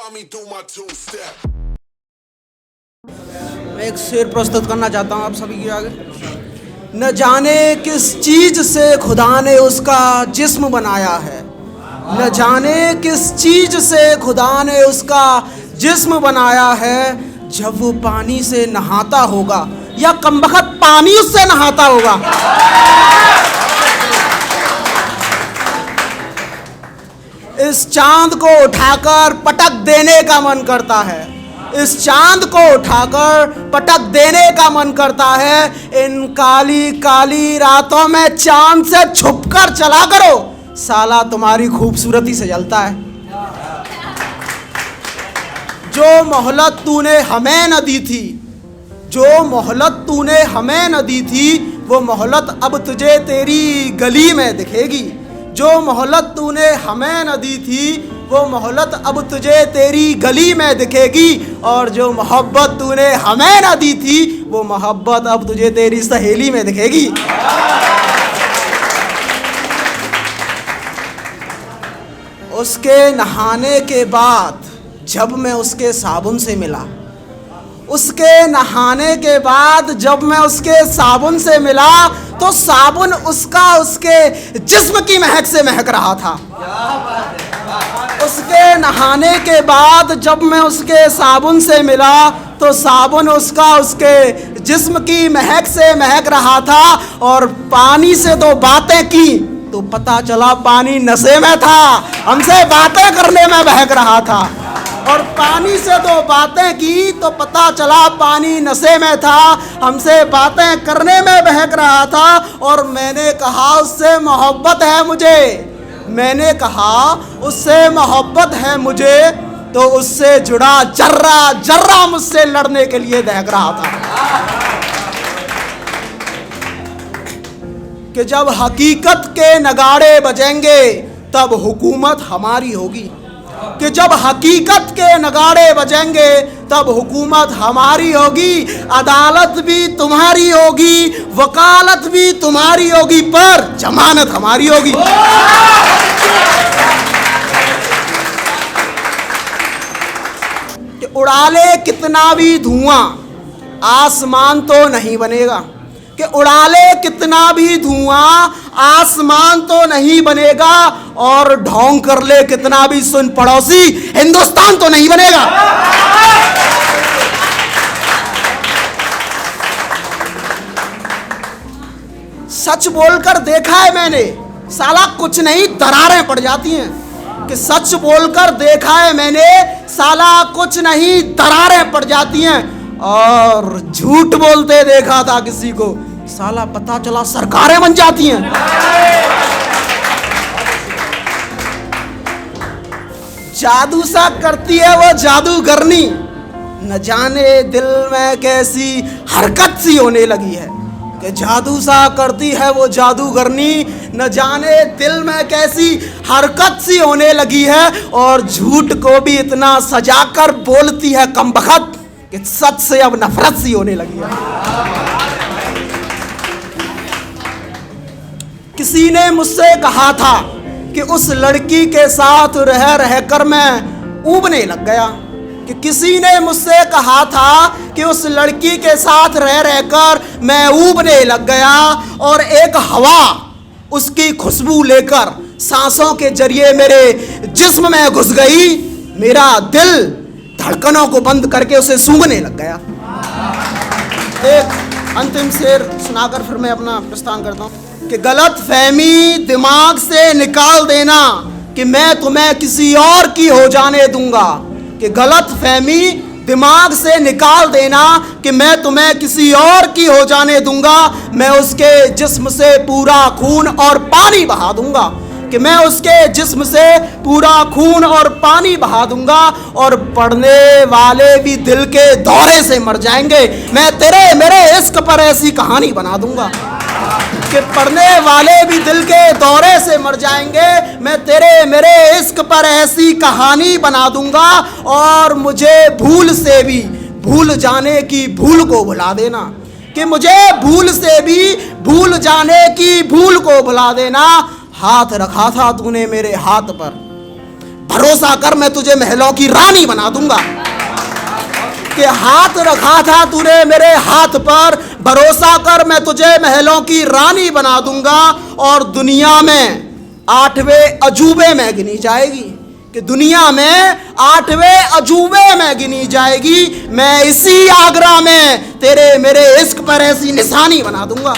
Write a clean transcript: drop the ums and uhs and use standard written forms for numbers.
find me do my two-step. मैं एक शेर प्रस्तुत करना चाहता हूँ आप सभी के आगे। न जाने किस चीज से खुदा ने उसका जिस्म बनाया है, न जाने किस चीज से खुदा ने उसका जिस्म बनाया है। जब वो पानी से नहाता होगा या कमबख्त पानी उससे नहाता होगा, इस चांद को उठाकर पटक देने का मन करता है, इस चांद को उठाकर पटक देने का मन करता है। इन काली काली रातों में चांद से छुपकर चला करो, साला तुम्हारी खूबसूरती से जलता है। जो मोहलत तूने हमें न दी थी, जो मोहलत तूने हमें न दी थी, वो मोहलत अब तुझे तेरी गली में दिखेगी। जो मोहलत तूने हमें न दी थी, वो मोहलत अब तुझे तेरी गली में दिखेगी। और जो मोहब्बत तूने हमें न दी थी, वो मोहब्बत अब तुझे तेरी सहेली में दिखेगी। उसके नहाने के बाद जब मैं उसके साबुन से मिला, उसके नहाने के बाद जब मैं उसके साबुन से मिला, तो साबुन उसका उसके जिस्म की महक से महक रहा था। उसके नहाने के बाद जब मैं उसके साबुन से मिला, तो साबुन उसका उसके जिस्म की महक से महक रहा था। और पानी से तो बातें की तो पता चला पानी नशे में था, हमसे बातें करने में बहक रहा था। और पानी से तो बातें की तो पता चला पानी नशे में था, हमसे बातें करने में बहक रहा था। और मैंने कहा उससे मोहब्बत है मुझे, मैंने कहा उससे मोहब्बत है मुझे, तो उससे जुड़ा जर्रा जर्रा मुझसे लड़ने के लिए दहक रहा था। कि जब हकीकत के नगाड़े बजेंगे तब हुकूमत हमारी होगी, कि जब हकीकत के नगाड़े बजेंगे तब हुकूमत हमारी होगी। अदालत भी तुम्हारी होगी, वकालत भी तुम्हारी होगी, पर जमानत हमारी होगी। कि उड़ा ले कितना भी धुआं, आसमान तो नहीं बनेगा। कि उड़ा ले कितना भी धुआं, आसमान तो नहीं बनेगा। और ढोंग कर ले कितना भी सुन पड़ोसी, हिंदुस्तान तो नहीं बनेगा। सच बोलकर देखा है मैंने, साला कुछ नहीं दरारें पड़ जाती हैं। कि सच बोलकर देखा है मैंने, साला कुछ नहीं दरारें पड़ जाती हैं। और झूठ बोलते देखा था किसी को, साला पता चला सरकारें बन जाती हैं। जादू सा करती है वो जादूगरनी, न जाने दिल में कैसी हरकत सी होने लगी है। कि जादू सा करती है वो जादूगरनी, न जाने दिल में कैसी हरकत सी होने लगी है। और झूठ को भी इतना सजाकर बोलती है कमबख्त कि सच से अब नफरत सी होने लगी है। किसी ने मुझसे कहा था कि उस लड़की के साथ रह रहकर मैं ऊबने लग गया। कि किसी ने मुझसे कहा था कि उस लड़की के साथ रह रहकर मैं ऊबने लग गया। और एक हवा उसकी खुशबू लेकर सांसों के जरिए मेरे जिस्म में घुस गई। मेरा दिल धड़कनों को बंद करके उसे सूंघने लग गया। एक अंतिम शेर सुनाकर फिर मैं अपना प्रस्थान करता हूँ। कि गलत फहमी दिमाग से निकाल देना कि मैं तुम्हें किसी और की हो जाने दूंगा। कि गलत फहमी दिमाग से निकाल देना कि मैं तुम्हें किसी और की हो जाने दूंगा। मैं उसके जिस्म से पूरा खून और पानी बहा दूंगा। कि मैं उसके जिस्म से पूरा खून और पानी बहा दूंगा। और पढ़ने वाले भी दिल के दौरे से मर जाएंगे, मैं तेरे मेरे इश्क पर ऐसी कहानी बना दूंगा। कि पढ़ने वाले भी दिल के दौरे से मर जाएंगे, मैं तेरे मेरे इश्क पर ऐसी कहानी बना दूंगा। और मुझे भूल से भी भूल जाने की भूल को भुला देना। कि मुझे भूल से भी भूल जाने की भूल को भुला देना। हाथ रखा था तूने मेरे हाथ पर, भरोसा कर मैं तुझे महलों की रानी बना दूंगा। कि हाथ रखा था तूने मेरे हाथ पर, भरोसा कर मैं तुझे महलों की रानी बना दूंगा। और दुनिया में 8वें अजूबे में गिनी जाएगी, कि दुनिया में 8वें अजूबे में गिनी जाएगी। मैं इसी आगरा में तेरे मेरे इश्क पर ऐसी निशानी बना दूंगा।